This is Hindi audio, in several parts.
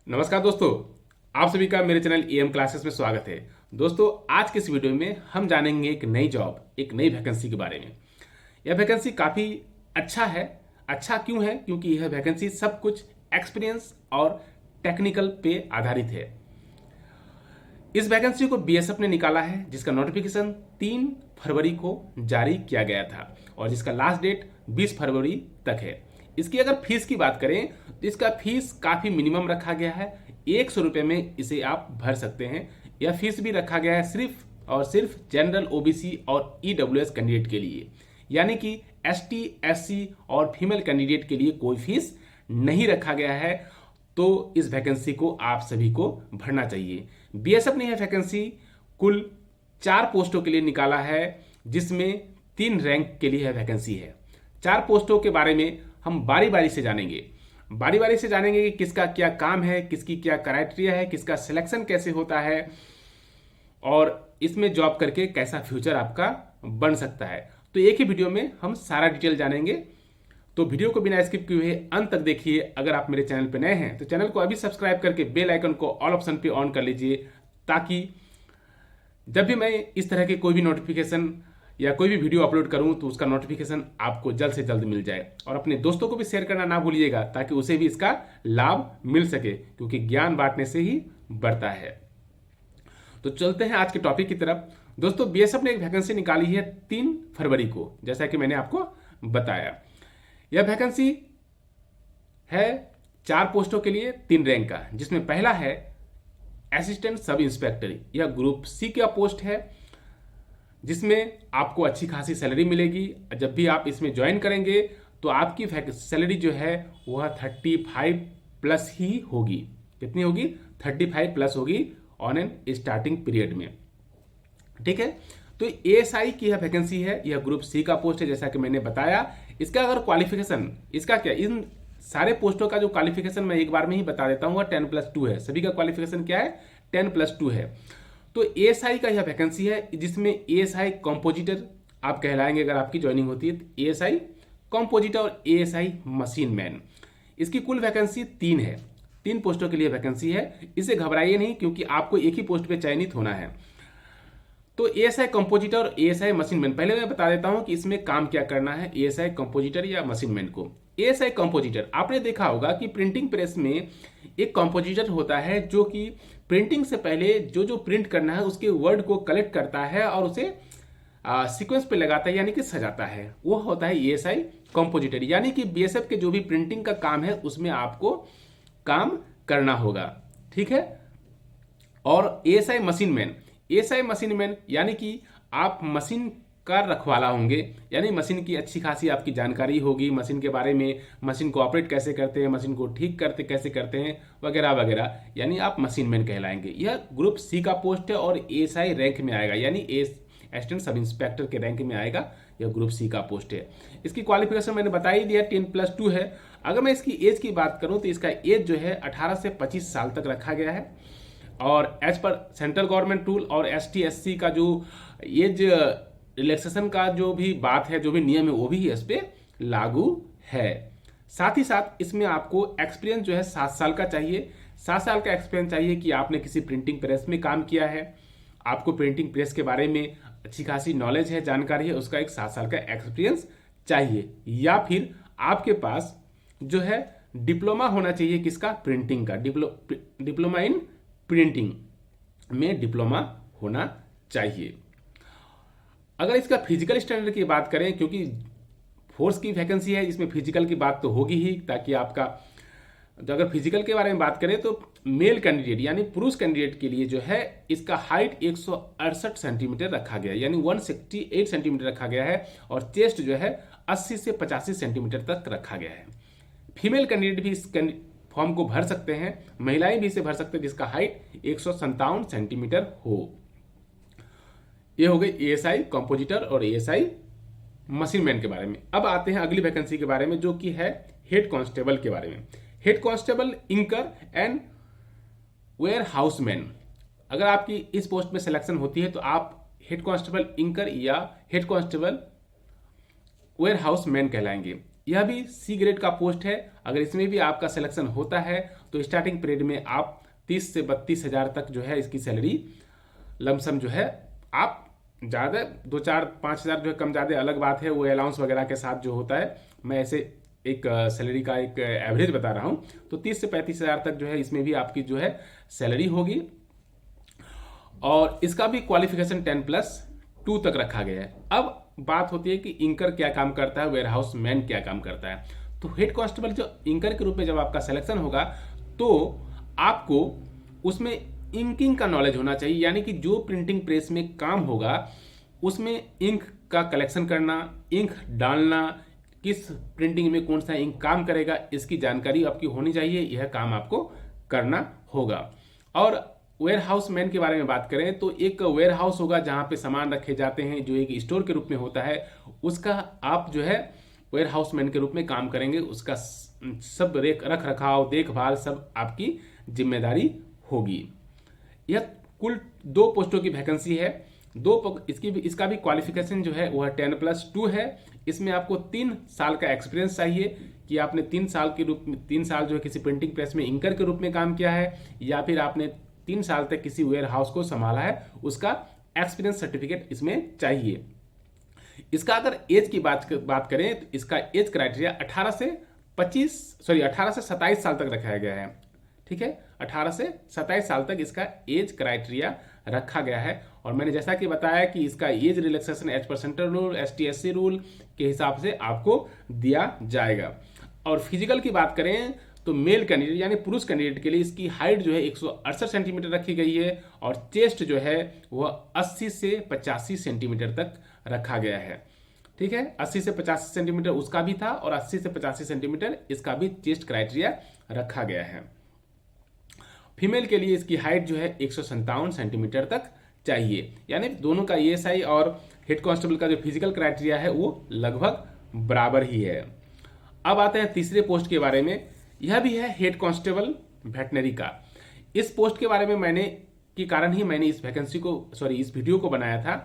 नमस्कार दोस्तों, आप सभी का मेरे चैनल एम क्लासेस में स्वागत है। दोस्तों, आज के इस वीडियो में हम जानेंगे एक नई जॉब, एक नई वैकेंसी के बारे में। यह वैकेंसी काफ़ी अच्छा है। अच्छा क्यों है? क्योंकि यह वैकेंसी सब कुछ एक्सपीरियंस और टेक्निकल पे आधारित है। इस वैकेंसी को बीएसएफ ने निकाला है, जिसका नोटिफिकेशन 3 फरवरी को जारी किया गया था और जिसका लास्ट डेट 20 फरवरी तक है। इसकी अगर फीस की बात करें तो इसका फीस काफ़ी मिनिमम रखा गया है। 100 रुपये में इसे आप भर सकते हैं। यह फीस भी रखा गया है सिर्फ और सिर्फ जनरल, ओबीसी और ईडब्ल्यूएस कैंडिडेट के लिए, यानी कि एसटी, एससी और फीमेल कैंडिडेट के लिए कोई फीस नहीं रखा गया है। तो इस वैकेंसी को आप सभी को भरना चाहिए। बीएसएफ ने यह वैकेंसी कुल 4 पोस्टों के लिए निकाला है, जिसमें 3 रैंक के लिए यह वैकेंसी है। 4 पोस्टों के बारे में हम बारी बारी से जानेंगे कि किसका क्या काम है, किसकी क्या क्राइटेरिया है, किसका सिलेक्शन कैसे होता है और इसमें जॉब करके कैसा फ्यूचर आपका बन सकता है। तो एक ही वीडियो में हम सारा डिटेल जानेंगे। तो वीडियो को बिना स्किप किए हुए अंत तक देखिए। अगर आप मेरे चैनल पर नए हैं तो चैनल को अभी सब्सक्राइब करके बेल आइकन को ऑल ऑप्शन पे ऑन कर लीजिए, ताकि जब भी मैं इस तरह के कोई भी नोटिफिकेशन या कोई भी वीडियो अपलोड करूं तो उसका नोटिफिकेशन आपको जल्द से जल्द मिल जाए। और अपने दोस्तों को भी शेयर करना ना भूलिएगा, ताकि उसे भी इसका लाभ मिल सके, क्योंकि ज्ञान बांटने से ही बढ़ता है। तो चलते हैं आज के टॉपिक की तरफ। दोस्तों, बीएसएफ ने एक वैकेंसी निकाली है 3 फरवरी को, जैसा कि मैंने आपको बताया। यह वैकेंसी है 4 पोस्टों के लिए 3 रैंक का, जिसमें पहला है असिस्टेंट सब इंस्पेक्टर। यह ग्रुप सी का पोस्ट है, जिसमें आपको अच्छी खासी सैलरी मिलेगी। जब भी आप इसमें ज्वाइन करेंगे तो आपकी सैलरी जो है वह 35 प्लस ही होगी। कितनी होगी? 35 प्लस होगी ऑन एन स्टार्टिंग पीरियड में। ठीक है। तो एएसआई की यह वैकेंसी है। यह ग्रुप सी का पोस्ट है, जैसा कि मैंने बताया। इसका अगर क्वालिफिकेशन, इसका क्या, इन सारे पोस्टों का जो क्वालिफिकेशन मैं एक बार में ही बता देता हूँ, 10+2 है। सभी का क्वालिफिकेशन क्या है? 10+2 है। तो एएसआई का यह वैकेंसी है, जिसमें एएसआई कंपोजिटर आप कहलाएंगे अगर आपकी ज्वाइनिंग होती है। एएसआई कंपोजिटर और एएसआई मशीन मैन। इसकी कुल वैकेंसी 3 है। 3 पोस्टों के लिए वैकेंसी है। इसे घबराइए नहीं, क्योंकि आपको एक ही पोस्ट पे चयनित होना है। तो एएसआई कंपोजिटर और एएसआई मशीन मैन, पहले मैं बता देता हूं कि इसमें काम क्या करना है एएसआई कंपोजिटर या मशीन मैन को। एएसआई कंपोजिटर, आपने देखा होगा कि प्रिंटिंग प्रेस में एक कंपोजिटर होता है, जो कि प्रिंटिंग से पहले जो जो प्रिंट करना है उसके वर्ड को कलेक्ट करता है और उसे सीक्वेंस पे लगाता है, यानी कि सजाता है। वो होता है एएसआई कंपोजिटर। यानी कि बीएसएफ के जो भी प्रिंटिंग का काम है उसमें आपको काम करना होगा। ठीक है। और एएसआई मशीन मैन यानी कि आप मशीन का रखवाला होंगे, यानी मशीन की अच्छी खासी आपकी जानकारी होगी, मशीन के बारे में, मशीन को ऑपरेट कैसे करते हैं, मशीन को ठीक करते कैसे करते हैं, वगैरह वगैरह, यानी आप मशीन मैन कहलाएंगे। यह ग्रुप सी का पोस्ट है और एएसआई रैंक में आएगा, यानी असिस्टेंट सब इंस्पेक्टर के रैंक में आएगा। यह ग्रुप सी का पोस्ट है। इसकी क्वालिफिकेशन मैंने बता ही दिया, 10+2 है। अगर मैं इसकी एज की बात करूं तो इसका एज जो है 18 से 25 साल तक रखा गया है। और एज पर सेंट्रल गवर्नमेंट रूल और एसटी एससी का जो एज रिलैक्सेशन का जो भी बात है, जो भी नियम है, वो भी इस पे लागू है। साथ ही साथ इसमें आपको एक्सपीरियंस जो है 7 साल का चाहिए। 7 साल का एक्सपीरियंस चाहिए कि आपने किसी प्रिंटिंग प्रेस में काम किया है, आपको प्रिंटिंग प्रेस के बारे में अच्छी खासी नॉलेज है, जानकारी है, उसका एक 7 साल का एक्सपीरियंस चाहिए। या फिर आपके पास जो है डिप्लोमा होना चाहिए, किसका? प्रिंटिंग का। डिप्लोमा इन प्रिंटिंग में डिप्लोमा होना चाहिए। अगर इसका फिजिकल स्टैंडर्ड की बात करें, क्योंकि फोर्स की वैकेंसी है, इसमेमें फिजिकल की बात तो होगी ही, ताकि आपका, तो अगर फिजिकल के बारे में बात करें तो मेल कैंडिडेट यानी पुरुष कैंडिडेट के लिए जो है इसका हाइट 168 सेंटीमीटर रखा गया है, यानी 168 सेंटीमीटर रखा गया है। और चेस्ट जो है 80 से 85 सेंटीमीटर तक रखा गया है। फीमेल कैंडिडेट भी इस फॉर्म को भर सकते हैं, महिलाएं भी इसे भर सकते हैं, जिसका हाइट 157 सेंटीमीटर हो। ये हो गई एएसआई कंपोजिटर और एएसआई मशीन मैन के बारे में। अब आते हैं अगली वैकेंसी के बारे में, जो कि है हेड कांस्टेबल के बारे में। हेड कांस्टेबल, इंकर एंड वेयर हाउसमैन। अगर आपकी इस पोस्ट में सिलेक्शन होती है तो आप हेड कांस्टेबल इंकर या हेड कांस्टेबल वेयर हाउसमैन कहलाएंगे। यह भी सी ग्रेड का पोस्ट है। अगर इसमें भी आपका सिलेक्शन होता है तो स्टार्टिंग पीरियड में आप 30 से 32 हज़ार तक जो है इसकी सैलरी लमसम जो है आप ज़्यादा 2-4-5 हज़ार जो है कम ज़्यादा अलग बात है, वो अलाउंस वगैरह के साथ जो होता है, मैं ऐसे एक सैलरी का एक एवरेज बता रहा हूँ। तो 30 से 35 हज़ार तक जो है इसमें भी आपकी जो है सैलरी होगी। और इसका भी क्वालिफिकेशन 10+2 तक रखा गया है। अब बात होती है कि इंकर क्या काम करता है, वेयरहाउस मैन क्या काम करता है। तो हेड कांस्टेबल जो इंकर के रूप में जब आपका सिलेक्शन होगा तो आपको उसमें इंकिंग का नॉलेज होना चाहिए, यानी कि जो प्रिंटिंग प्रेस में काम होगा उसमें इंक का कलेक्शन करना, इंक डालना, किस प्रिंटिंग में कौन सा इंक काम करेगा, इसकी जानकारी आपकी होनी चाहिए। यह काम आपको करना होगा। और वेयर हाउस मैन के बारे में बात करें तो एक वेयर हाउस होगा जहां पे सामान रखे जाते हैं, जो एक स्टोर के रूप में होता है, उसका आप जो है वेयर हाउस मैन के रूप में काम करेंगे। उसका सब रख रखाव, देखभाल सब आपकी जिम्मेदारी होगी। यह कुल 2 पोस्टों की वैकेंसी है। इसका भी क्वालिफिकेशन जो है वह 10+2 है। इसमें आपको 3 साल का एक्सपीरियंस चाहिए कि आपने 3 साल जो है किसी प्रिंटिंग प्रेस में इंकर के रूप में काम किया है, या फिर आपने 3 साल तक किसी वेयर हाउस को संभाला है, उसका एक्सपीरियंस सर्टिफिकेट इसमें चाहिए। इसका अगर एज की बात करें तो इसका एज क्राइटेरिया 18 से 27 साल तक रखा गया है। ठीक है, 18 से 27 साल तक इसका एज क्राइटेरिया रखा गया है। और मैंने जैसा कि बताया कि इसका एज रिलैक्सेशन एज पर सेंट्रल रूल, ST/SC रूल के हिसाब से आपको दिया जाएगा। और फिजिकल की बात करें तो मेल कैंडिडेट यानी पुरुष कैंडिडेट के लिए इसकी हाइट जो है 168 सेंटीमीटर रखी गई है, और चेस्ट जो है वह 80 से 85 सेंटीमीटर तक रखा गया है। ठीक है, 80 से 85 सेंटीमीटर उसका भी था, और 80 से 85 सेंटीमीटर इसका भी चेस्ट क्राइटेरिया रखा गया है। फीमेल के लिए इसकी हाइट जो है 157 सेंटीमीटर तक चाहिए, यानी दोनों का ESI और हेड कांस्टेबल का जो फिजिकल क्राइटेरिया है वो लगभग बराबर ही है। अब आते हैं तीसरे पोस्ट के बारे में। यह भी है हेड कांस्टेबल वेटनरी का। इस पोस्ट के बारे में मैंने इस वीडियो को बनाया था,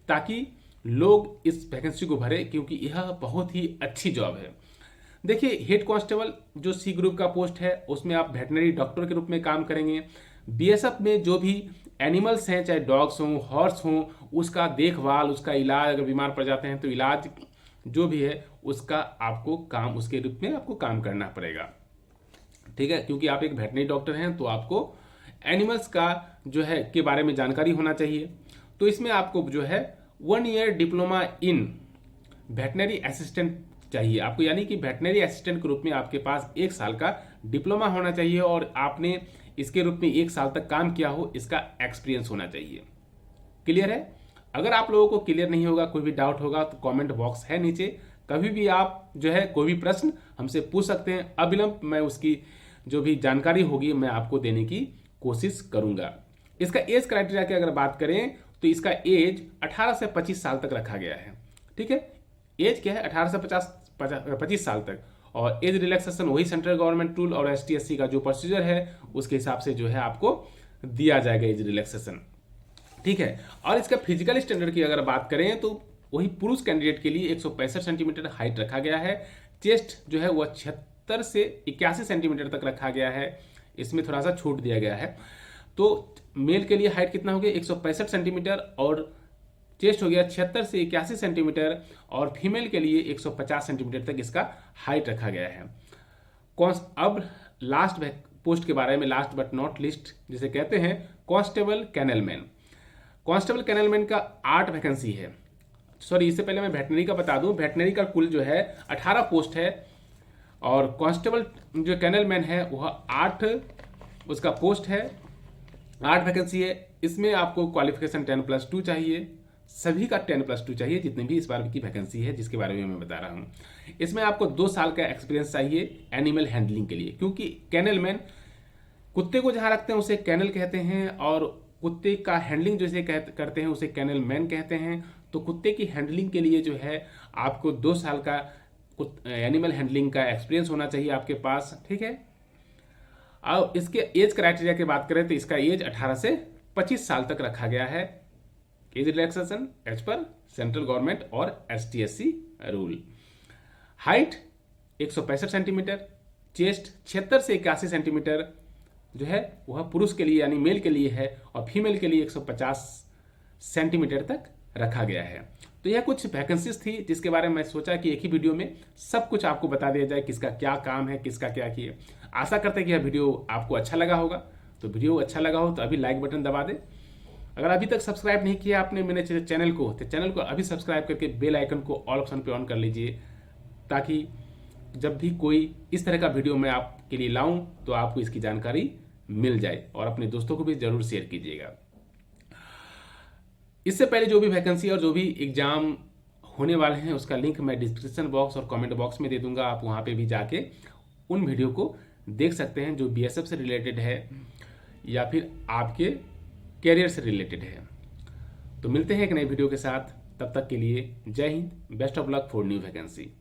ताकि लोग इस वैकेंसी को भरे, क्योंकि यह बहुत ही अच्छी जॉब है। देखिए, हेड कांस्टेबल जो C ग्रुप का पोस्ट है उसमें आप वेटनरी डॉक्टर के रूप में काम करेंगे। BSF में जो भी एनिमल्स हैं, चाहे डॉग्स हों, हॉर्स हों, उसका देखभाल, उसका इलाज, अगर बीमार पड़ जाते हैं तो इलाज जो भी है उसके रूप में आपको काम करना पड़ेगा। ठीक है, क्योंकि आप एक वेटनरी डॉक्टर हैं तो आपको एनिमल्स का जो है के बारे में जानकारी होना चाहिए। तो इसमें आपको जो है 1 year diploma in veterinary assistant चाहिए आपको, यानी कि वेटनरी असिस्टेंट के रूप में आपके पास 1 साल का डिप्लोमा होना चाहिए, और आपने इसके रूप में 1 साल तक काम किया हो, इसका एक्सपीरियंस होना चाहिए। क्लियर है? अगर आप लोगों को क्लियर नहीं होगा, कोई भी डाउट होगा तो कमेंट बॉक्स है नीचे, कभी भी आप जो है कोई भी प्रश्न हमसे पूछ सकते हैं। अविलंब मैं उसकी जो भी जानकारी होगी मैं आपको देने की कोशिश करूंगा। इसका एज क्राइटेरिया की अगर बात करें तो इसका एज 18 से 25 साल तक रखा गया है। ठीक है, एज क्या है? 18 से 25 साल तक। और एज रिलैक्सेशन वही सेंट्रल गवर्नमेंट रूल और ST/SC का जो प्रोसीजर है उसके हिसाब से जो है आपको दिया जाएगा एज रिलैक्सेशन। ठीक है, और इसका फिजिकल स्टैंडर्ड की अगर बात करें तो वही पुरुष कैंडिडेट के लिए 165 सेंटीमीटर हाइट रखा गया है। चेस्ट जो है वह 76 से 81 सेंटीमीटर तक रखा गया है, इसमें थोड़ा सा छूट दिया गया है। तो मेल के लिए हाइट कितना हो गया? 165 सेंटीमीटर, और चेस्ट हो गया 76 से 81 सेंटीमीटर, और फीमेल के लिए 150 सेंटीमीटर तक इसका हाइट रखा गया है। अब लास्ट पोस्ट के बारे में, लास्ट बट नॉट लिस्ट जिसे कहते हैं, कांस्टेबल कैनलमैन। कांस्टेबल कैनलमैन का 8 वैकेंसी है। इससे पहले मैं वेटनरी का बता दूं, वेटनरी का कुल जो है 18 पोस्ट है, और कांस्टेबल जो कैनलमैन है वह 8 उसका पोस्ट है, 8 वैकेंसी है। इसमें आपको क्वालिफिकेशन 10+2 चाहिए, सभी का 10+2 चाहिए, जितनी भी इस बार की वैकेंसी है जिसके बारे में मैं बता रहा हूँ। इसमें आपको 2 साल का एक्सपीरियंस चाहिए एनिमल हैंडलिंग के लिए, क्योंकि कैनलमैन कुत्ते को जहाँ रखते हैं उसे कैनल कहते हैं, और कुत्ते का हैंडलिंग जैसे करते हैं उसे कैनलमैन कहते हैं। तो कुत्ते की हैंडलिंग के लिए जो है आपको 2 साल का एनिमल हैंडलिंग का एक्सपीरियंस होना चाहिए आपके पास। ठीक है, अब इसके एज क्राइटेरिया की बात करें तो इसका एज 18 से 25 साल तक रखा गया है। एज रिलैक्सेशन एज पर सेंट्रल गवर्नमेंट और ST/SC rule. Height 165 centimetre, chest 76 से 81 सेंटीमीटर जो है वह पुरुष के लिए यानी मेल के लिए है और फीमेल के लिए 150 सेंटीमीटर तक रखा गया है। तो यह कुछ वैकेंसीज थी जिसके बारे में मैं सोचा कि एक ही वीडियो में सब कुछ आपको बता दिया जाए, किसका क्या काम है, किसका क्या किए। आशा करते हैं कि यह वीडियो आपको अच्छा लगा होगा। तो वीडियो अच्छा लगा हो तो अभी लाइक बटन दबा दें। अगर अभी तक सब्सक्राइब नहीं किया आपने मेरे चैनल को, तो चैनल को अभी सब्सक्राइब करके बेल आइकन को ऑल ऑप्शन पे ऑन कर लीजिए, ताकि जब भी कोई इस तरह का वीडियो मैं आपके लिए लाऊं तो आपको इसकी जानकारी मिल जाए। और अपने दोस्तों को भी जरूर शेयर कीजिएगा। इससे पहले जो भी वैकेंसी और जो भी एग्जाम होने वाले हैं उसका लिंक मैं डिस्क्रिप्शन बॉक्स और कमेंट बॉक्स में दे दूंगा। आप वहां पे भी जाके उन वीडियो को देख सकते हैं जो बीएसएफ से रिलेटेड है या फिर आपके कैरियर से रिलेटेड है। तो मिलते हैं एक नए वीडियो के साथ, तब तक के लिए जय Hind, best of luck for new vacancy.